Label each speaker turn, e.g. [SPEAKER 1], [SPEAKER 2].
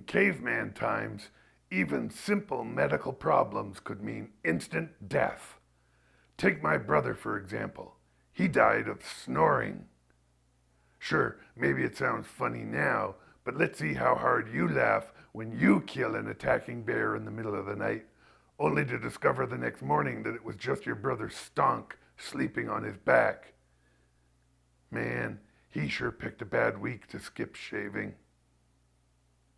[SPEAKER 1] caveman times, even simple medical problems could mean instant death. Take my brother, for example. He died of snoring. Sure, maybe it sounds funny now, but let's see how hard you laugh when you kill an attacking bear in the middle of the night, only to discover the next morning that it was just your brother Stonk sleeping on his back. Man, he sure picked a bad week to skip shaving.